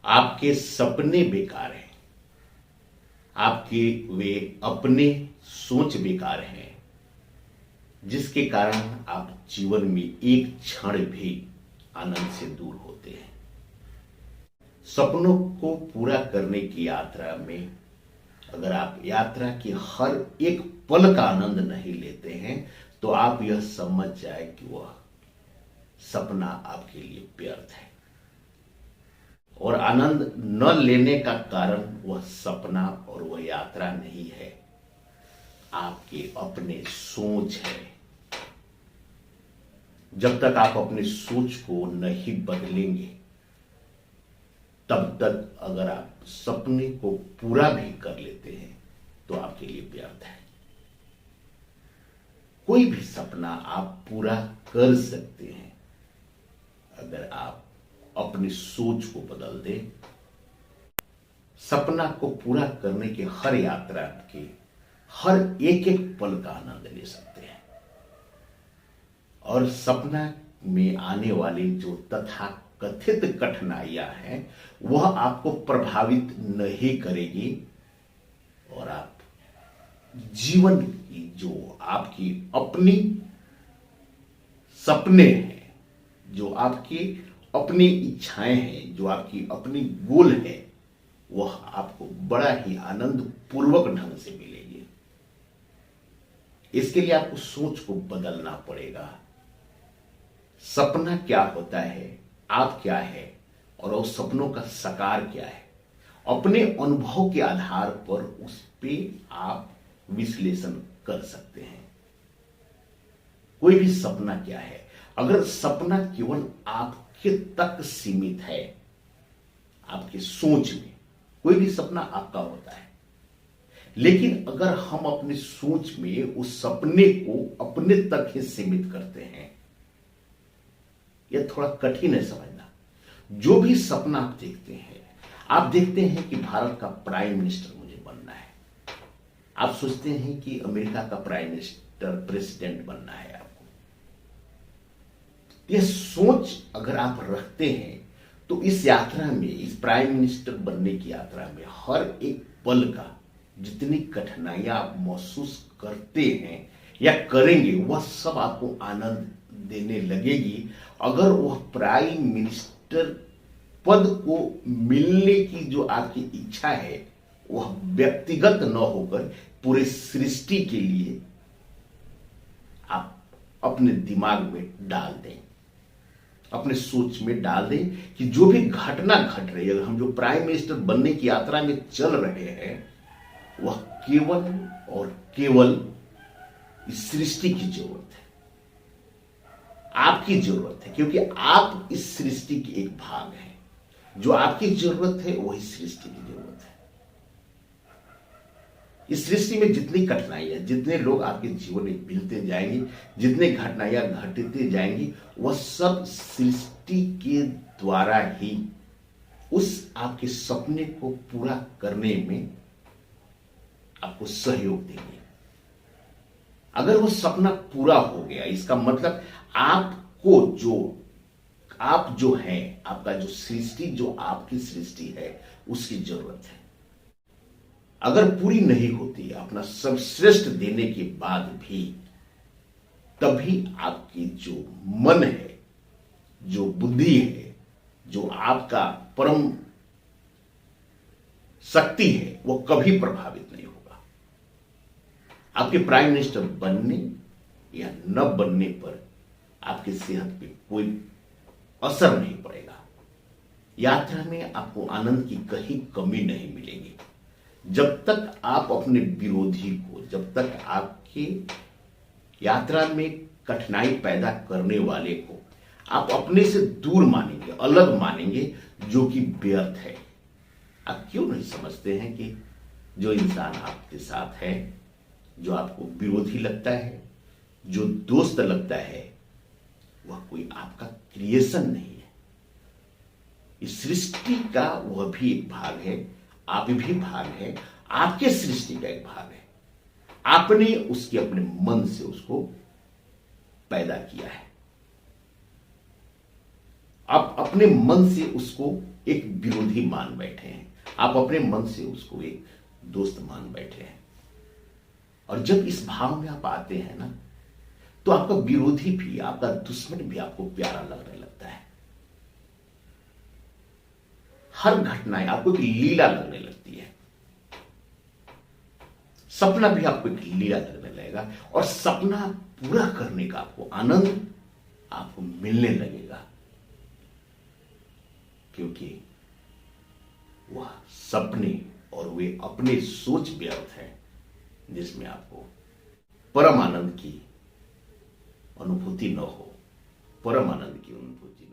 आपके सपने बेकार हैं, आपके वे अपने सोच बेकार हैं, जिसके कारण आप जीवन में एक क्षण भी आनंद से दूर होते हैं। सपनों को पूरा करने की यात्रा में अगर आप यात्रा की हर एक पल का आनंद नहीं लेते हैं तो आप यह समझ जाए कि वह सपना आपके लिए व्यर्थ है। और आनंद न लेने का कारण वह सपना और वह यात्रा नहीं है, आपके अपने सोच है। जब तक आप अपनी सोच को नहीं बदलेंगे तब तक अगर आप सपने को पूरा भी कर लेते हैं तो आपके लिए व्यर्थ है। कोई भी सपना आप पूरा कर सकते हैं अगर आप अपनी सोच को बदल दें। सपना को पूरा करने की हर यात्रा के हर एक एक पल का आनंद ले सकते हैं। और सपना में आने वाली जो तथा कथित कठिनाइयां हैं वह आपको प्रभावित नहीं करेगी और आप जीवन की जो आपकी अपनी सपने हैं, जो आपकी अपनी इच्छाएं हैं, जो आपकी अपनी गोल है, वह आपको बड़ा ही आनंद पूर्वक ढंग से मिलेगी। इसके लिए आपको सोच को बदलना पड़ेगा। सपना क्या होता है, आप क्या है और उस सपनों का साकार क्या है, अपने अनुभव के आधार पर उस पे आप विश्लेषण कर सकते हैं। कोई भी सपना क्या है, अगर सपना केवल आपके तक सीमित है, आपकी सोच में कोई भी सपना आपका होता है, लेकिन अगर हम अपनी सोच में उस सपने को अपने तक ही सीमित करते हैं, यह थोड़ा कठिन है समझना। जो भी सपना आप देखते हैं, आप देखते हैं कि भारत का प्राइम मिनिस्टर मुझे बनना है, आप सोचते हैं कि अमेरिका का प्राइम मिनिस्टर प्रेसिडेंट बनना है आपको। यह सोच अगर आप रखते हैं तो इस यात्रा में, इस प्राइम मिनिस्टर बनने की यात्रा में हर एक पल का जितनी कठिनाइयां आप महसूस करते हैं या करेंगे वह सब आपको आनंद देने लगेगी अगर वह प्राइम मिनिस्टर पद को मिलने की जो आपकी इच्छा है वह व्यक्तिगत न होकर पूरे सृष्टि के लिए आप अपने दिमाग में डाल दें, अपने सोच में डाल दें कि जो भी घटना घट रही है, हम जो प्राइम मिनिस्टर बनने की यात्रा में चल रहे हैं वह केवल और केवल इस सृष्टि की जरूरत है, आपकी जरूरत है, क्योंकि आप इस सृष्टि के एक भाग हैं। जो आपकी जरूरत है वही सृष्टि की जरूरत है। इस सृष्टि में जितनी कठिनाइयां, जितने लोग आपके जीवन में मिलते जाएंगे, जितने घटनाएं घटते जाएंगी, वह सब सृष्टि के द्वारा ही उस आपके सपने को पूरा करने में आपको सहयोग देंगे। अगर वो सपना पूरा हो गया, इसका मतलब आपको आप जो है, आपका जो सृष्टि, जो आपकी सृष्टि है उसकी जरूरत है। अगर पूरी नहीं होती अपना सर्वश्रेष्ठ देने के बाद भी, तभी आपकी जो मन है, जो बुद्धि है, जो आपका परम शक्ति है, वो कभी प्रभावित नहीं होगा। आपके प्राइम मिनिस्टर बनने या न बनने पर आपकी सेहत पे कोई असर नहीं पड़ेगा। यात्रा में आपको आनंद की कहीं कमी नहीं मिलेगी। जब तक आप अपने विरोधी को, जब तक आपके यात्रा में कठिनाई पैदा करने वाले को आप अपने से दूर मानेंगे, अलग मानेंगे, जो कि व्यर्थ है। आप क्यों नहीं समझते हैं कि जो इंसान आपके साथ है, जो आपको विरोधी लगता है, जो दोस्त लगता है, वह कोई आपका क्रिएशन नहीं है। इस सृष्टि का वह भी एक भाग है, आप भी भाग है, आपके सृष्टि का एक भाग है। आपने उसके अपने मन से उसको पैदा किया है, आप अपने मन से उसको एक विरोधी मान बैठे हैं, आप अपने मन से उसको एक दोस्त मान बैठे हैं। और जब इस भाव में आप आते हैं ना, तो आपका विरोधी भी, आपका दुश्मन भी आपको प्यारा लगने लगता है। हर घटनाएं आपको एक लीला लगने लगती है। सपना भी आपको एक लीला लगने लगेगा, और सपना पूरा करने का आपको आनंद आपको मिलने लगेगा, क्योंकि वह सपने और वे अपने सोच व्यर्थ है जिसमें आपको परम आनंद की अनुभूति न हो, परम आनंद की अनुभूति न हो।